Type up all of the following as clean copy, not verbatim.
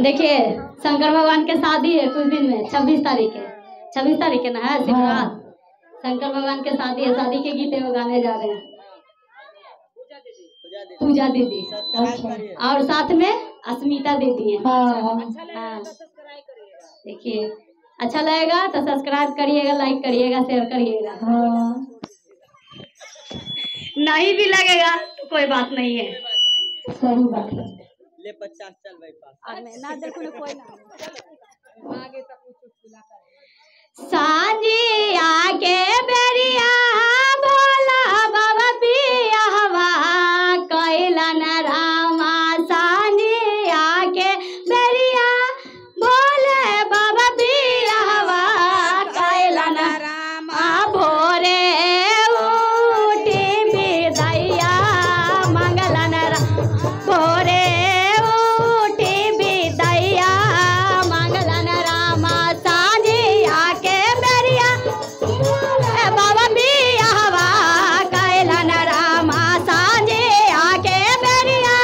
देखिए शंकर भगवान के शादी है कुछ दिन में 26 तारीख है। 26 तारीख है ना है शिवरात। शंकर भगवान के शादी है। शादी के गीत वो गाने जा रहे हैं पूजा दीदी और साथ में अस्मिता दीदी है। हाँ देखिए अच्छा लगेगा तो सब्सक्राइब करिएगा, लाइक करिएगा, शेयर करिएगा। नहीं भी लगेगा तो कोई बात नहीं है। सही बात है। ले 50 चल भाई पास ना देखो ना कोई ना आगे तक सांझी आके बेरिया भोला बाबा पिया हवा कैला न रामा। सांझी आके बेरिया भोले बाबा पिया हवा कैला न रामा। भोरे उठी बिदैया मंगला न भोरे उठी बिदैया मंगला न रामा। सांझी आके बेरिया बाबा पिया हवा कैला न रामा। सांझी आके बेरिया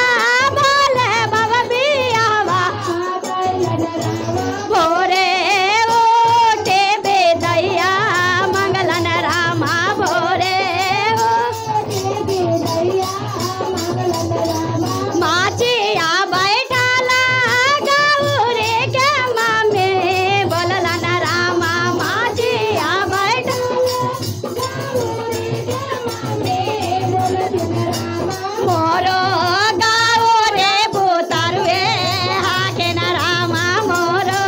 भोले बाबा पिया हवा भोरे उठे बिदैया मंगला न रामा। भोरे उठे बिदैया मंगला न रामा। माचिया बैठाला गौरी के मामे बोलला न रामा। माचिया बैठाला गौरी के मामे बोलला न रामा। मोरो गावरे भूतारुए हाके न रामा। मोरो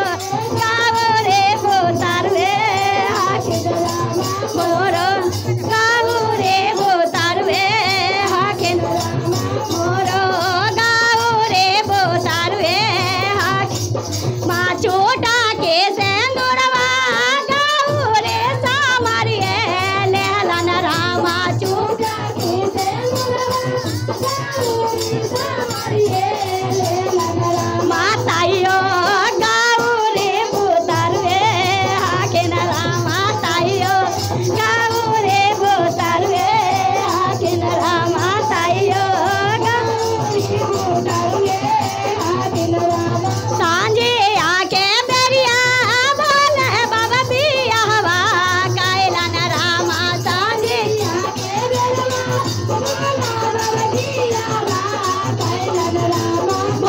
गावरे भूतारुए हाके न रामा। मोरो गावरे भूतारुए हाके न रामा। मोरो गावरे भूतारुए हाके मा छोटा के सेंगुरवा गावरे सामरिए लेला न रामा। छोटा के सेंगुरवा गावरे सामरिए लेला न रामा। ताइयो गावरे भूतारुए हाके न रामा। ताइयो गावरे भूतारुए हाके न रामा। ताइयो गावरे भूतारुए हाके न रामा। सांझे आके बेरिया भोले बाबा पिया हवा कैला न रामा। सांझे आके बेरिया भोले बाबा पिया हवा कैला न रामा।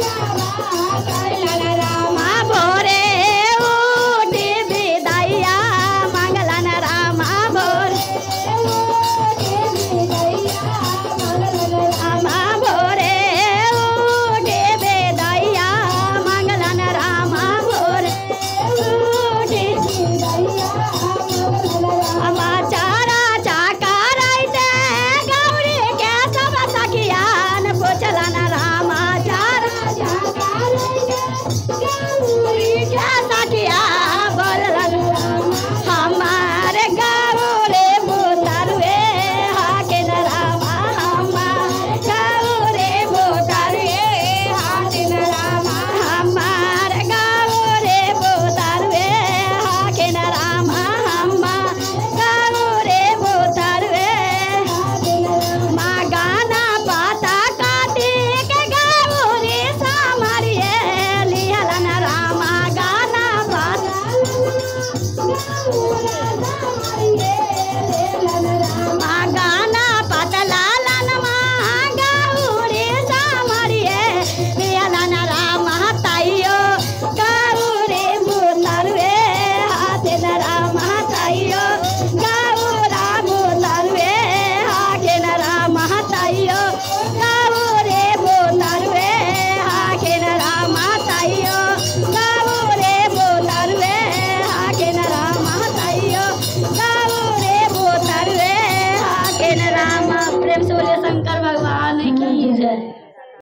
मैया